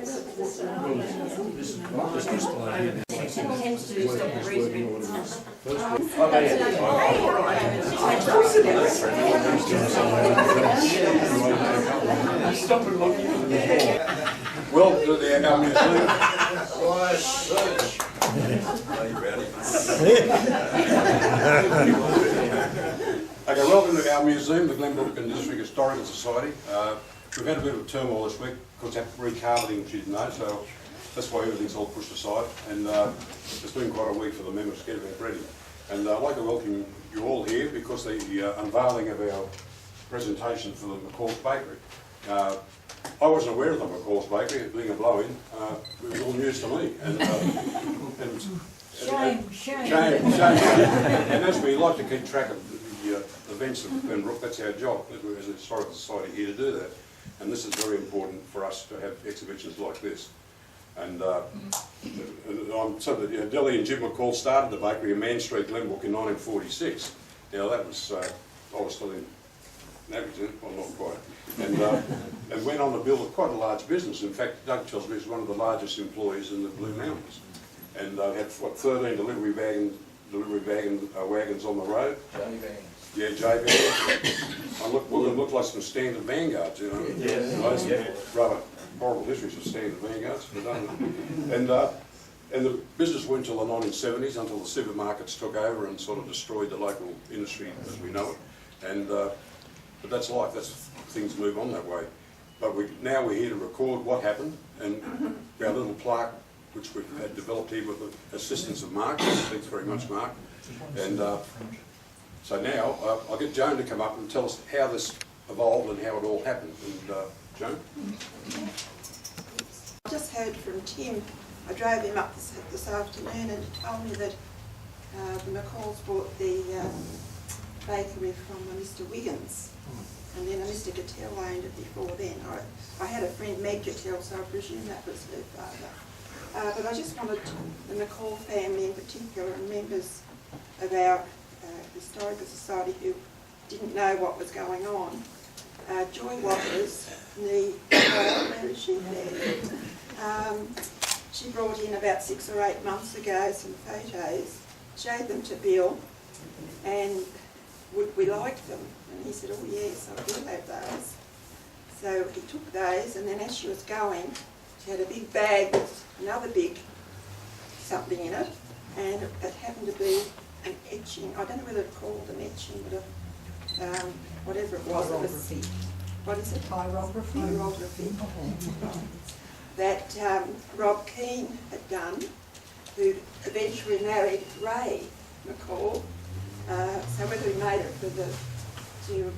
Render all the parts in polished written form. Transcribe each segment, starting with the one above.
Welcome to the our museum. Okay, welcome to our museum, the Glenbrook District Historical Society. We've had a bit of turmoil this week because of recarpeting, which you didn't know, so that's why everything's all pushed aside. And it's been quite a week for the members to get everything ready. And I'd like to welcome you all here because the unveiling of our presentation for the McCall Bakery. I wasn't aware of the McCall's Bakery, it being a blow-in. It was all news to me. Shame. And as we like to keep track of the events of Glenbrook, that's our job as a historical society here to do that. And this is very important for us to have exhibitions like this. And I'm so that Denis and Jim McCall started the bakery in Mann Street, Glenbrook in 1946. Now that was, I was still in Abington, well not quite, and went on to build quite a large business. In fact, Doug tells me he's one of the largest employees in the Blue Mountains. And had what, 13 delivery wagons on the road. J-vans. Yeah, J-vans. Looked like some standard vanguards, you know. Yes. Rather horrible histories of standard vanguards. And the business went until the 1970s, until the supermarkets took over and sort of destroyed the local industry as we know it. And but that's life. That's things move on that way. But now we're here to record what happened, and our little plaque, which we had developed here with the assistance of Mark. Thanks very much, Mark. And so now I'll get Joan to come up and tell us how this evolved and how it all happened. And Joan? I just heard from Tim. I drove him up this afternoon, and he told me that the McCalls bought the bakery from Mr. Wiggins, and then Mr. Gattell owned it before then. I had a friend, Meg Gattell, so I presume that was her father. But I just wanted the McCall family in particular and members of our historical society who didn't know what was going on. Joy Watters, where is she? There. She brought in about 6 or 8 months ago some photos, showed them to Bill, and would we like them? And he said, oh yes, I will have those. So he took those, and then as she was going, she had a big bag with another big something in it, and it happened to be an etching. I don't know whether it's called an etching, but whatever it was. Chirography. What is it? Chirography. Chirography. That Rob Keane had done, who eventually married Ray McCall. So whether he made it for to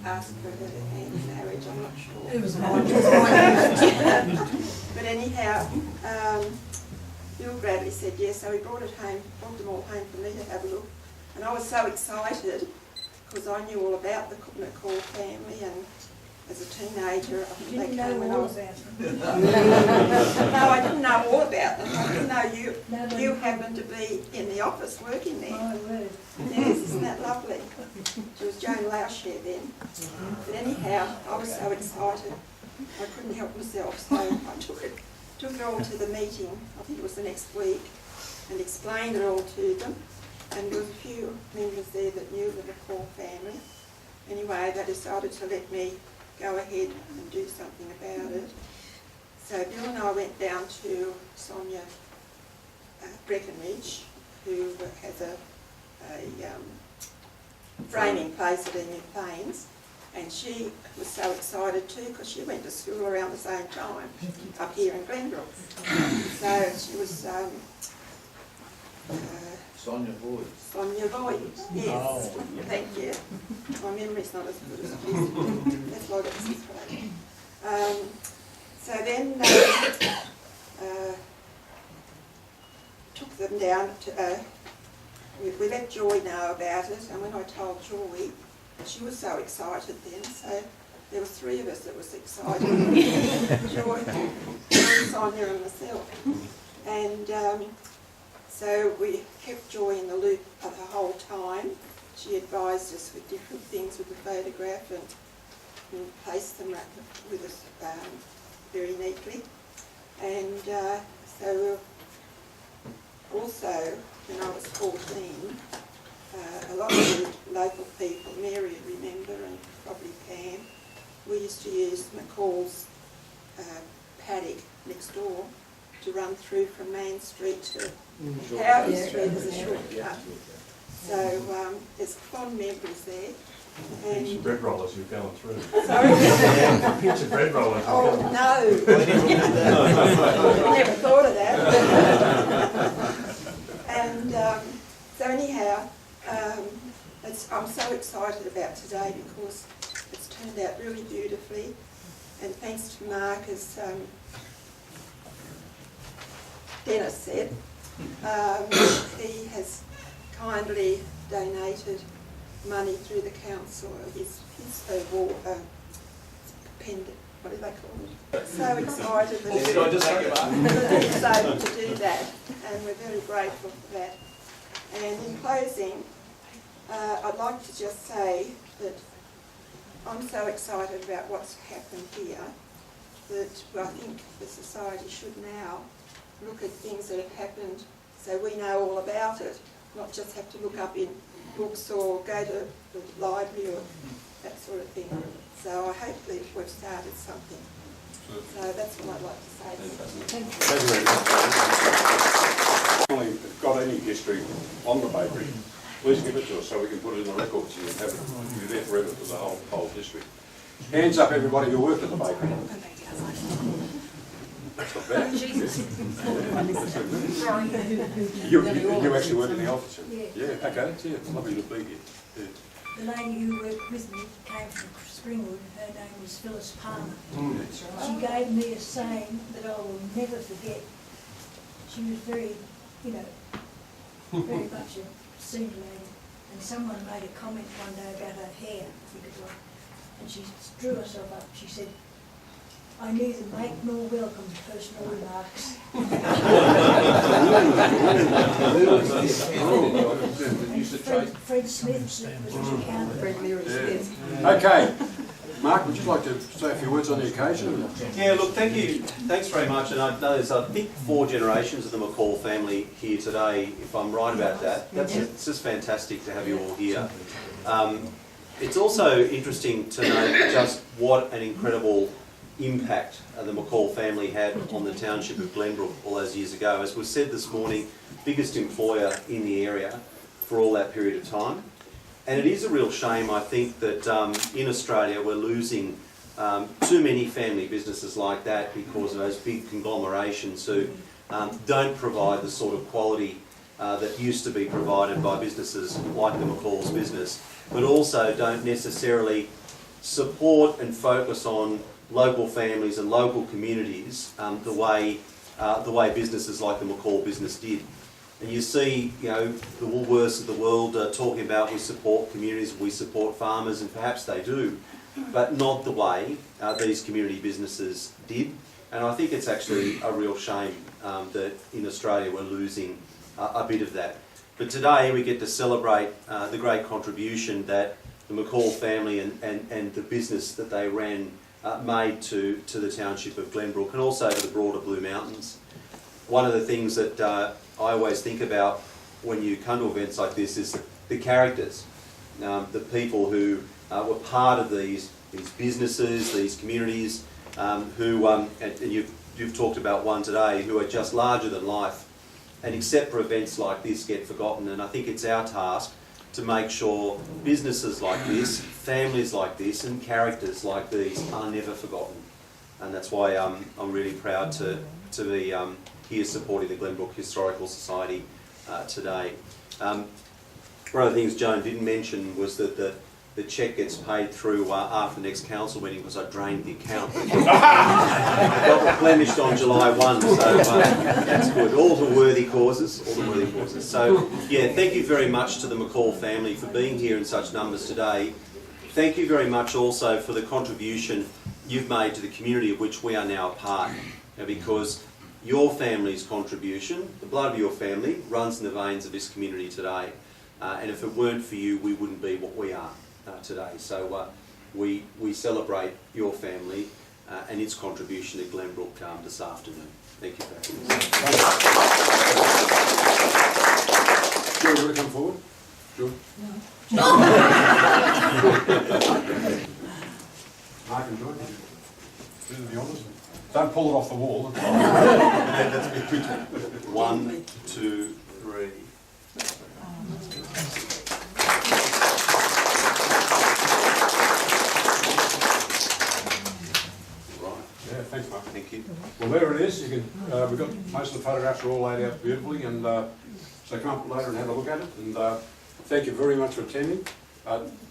ask for her hand in marriage, I'm not sure. It was mine. But anyhow, Bill Bradley said yes, so he brought them all home for me to have a look. And I was so excited because I knew all about the McCall family, and as a teenager, I think they came when I was out. No, I didn't know all about them. I didn't know you happened to be in the office working there. Oh, really? Yes, isn't that lovely? She was Joan Laushare then. But anyhow, I was so excited, I couldn't help myself, so I took it all to the meeting, I think it was the next week, and explained it all to them. And there was a few members there that knew the McCall family. Anyway, they decided to let me go ahead and do something about it. So Bill and I went down to Sonia Breckenridge, who has a framing place at New Plains, and she was so excited too because she went to school around the same time up here in Glenbrook. So she was Sonia Boyd. Sonia Boyd, yes. Oh. Thank you. My memory's not as good as it used to be. That's why I got this way. So then took them down to, we let Joy know about it, and when I told Joy, she was so excited then, so there were 3 of us that was excited. Joy, Sonia and myself. And so we kept Joy in the loop of the whole time. She advised us with different things with the photograph and placed them with us very neatly. And so also, when I was 14, a lot of the local people, Mary would remember, and probably Pam, we used to use McCall's paddock next door to run through from Mann Street to Howard Street as a shortcut. So there's fond memories there. And heaps of bread rollers you're going through. sorry? Heaps of bread rollers. Oh no! I never thought of that. And so anyhow, I'm so excited about today because it's turned out really beautifully, and thanks to Mark, as Denis said, he has kindly donated money through the council, his pendant, what do they call it? So excited that he's able to do that, and we're very grateful for that. And in closing, I'd like to just say that I'm so excited about what's happened here that I think the society should now look at things that have happened so we know all about it, not just have to look up in books or go to the library or that sort of thing. So I hope that we've started something. So that's what I'd like to say. Thank you. Thank you very much. If you've got any history on the bakery, please give it to us so we can put it in the records and have it be there forever for the whole district. Hands up, everybody who worked at the bakery. That's not bad. You actually work in the office? Yeah, okay, that's it. It's lovely to be here. Yeah. The lady who worked with me came from Springwood. Her name was Phyllis Palmer. She gave me a saying that I will never forget. She was very, very much a senior lady. And someone made a comment one day about her hair, I think it was. And she drew herself up. She said, "I neither make nor welcome personal remarks." Fred Smith was an accountant. Okay. Mark, would you like to say a few words on the occasion? Yeah, look, thank you. Thanks very much. And I know there's, I think, 4 generations of the McCall family here today, if I'm right about that. It's just fantastic to have you all here. It's also interesting to note just what an incredible impact the McCall family had on the township of Glenbrook all those years ago. As was said this morning, biggest employer in the area for all that period of time. And it is a real shame, I think, that in Australia we're losing too many family businesses like that because of those big conglomerations who don't provide the sort of quality that used to be provided by businesses like the McCall's business, but also don't necessarily support and focus on local families and local communities the way businesses like the McCall business did. And you see, the Woolworths of the world talking about we support communities, we support farmers, and perhaps they do, but not the way these community businesses did. And I think it's actually a real shame that in Australia we're losing a bit of that. But today we get to celebrate the great contribution that the McCall family and the business that they ran made to the township of Glenbrook and also to the broader Blue Mountains. One of the things that I always think about when you come to events like this is the characters, the people who were part of these businesses, these communities, who, and you've talked about one today, who are just larger than life, and except for events like this get forgotten. And I think it's our task to make sure businesses like this, families like this, and characters like these are never forgotten. And that's why I'm really proud to be here supporting the Glenbrook Historical Society today. One of the things Joan didn't mention was that the cheque gets paid through after the next council meeting because I drained the account. It got replenished on July 1, so that's good. All the worthy causes, So, yeah, thank you very much to the McCall family for being here in such numbers today. Thank you very much also for the contribution you've made to the community of which we are now a part, because your family's contribution, the blood of your family, runs in the veins of this community today. And if it weren't for you, we wouldn't be what we are today. So we celebrate your family and its contribution to Glenbrook this afternoon. Thank you, Patrick. Joe, you want to come forward? Joe? No. Mark and Joy, do the honours. Don't pull it off the wall. That's a bit quick. 1, 2, 3. Yeah, thanks, Mark. Thank you. Well, there it is. You can. We've got most of the photographs are all laid out beautifully, and so come up later and have a look at it. And thank you very much for attending.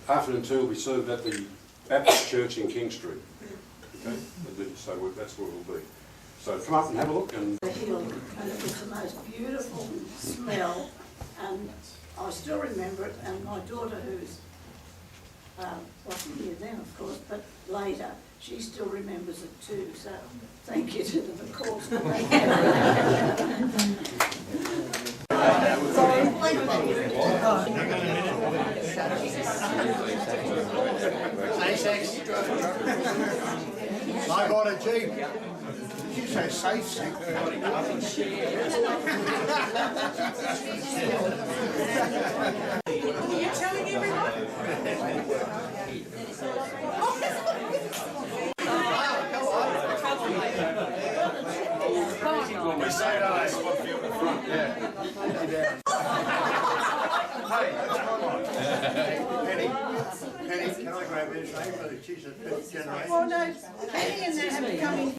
Afternoon tea will be served at the Baptist Church in King Street. Okay, so that's where we'll be. So come up and have a look. And the hill, and it was the most beautiful smell, and I still remember it. And my daughter, who's wasn't here then, of course, but later, she still remembers it too. So thank you to the McCalls for I got a Jeep. Did you say safe seat? Are you telling everyone? we say that I spot for you at the front. Yeah. Hey, that's my one. Penny, can I grab his name? She's a fifth generation. Well, no, Penny and that have come in.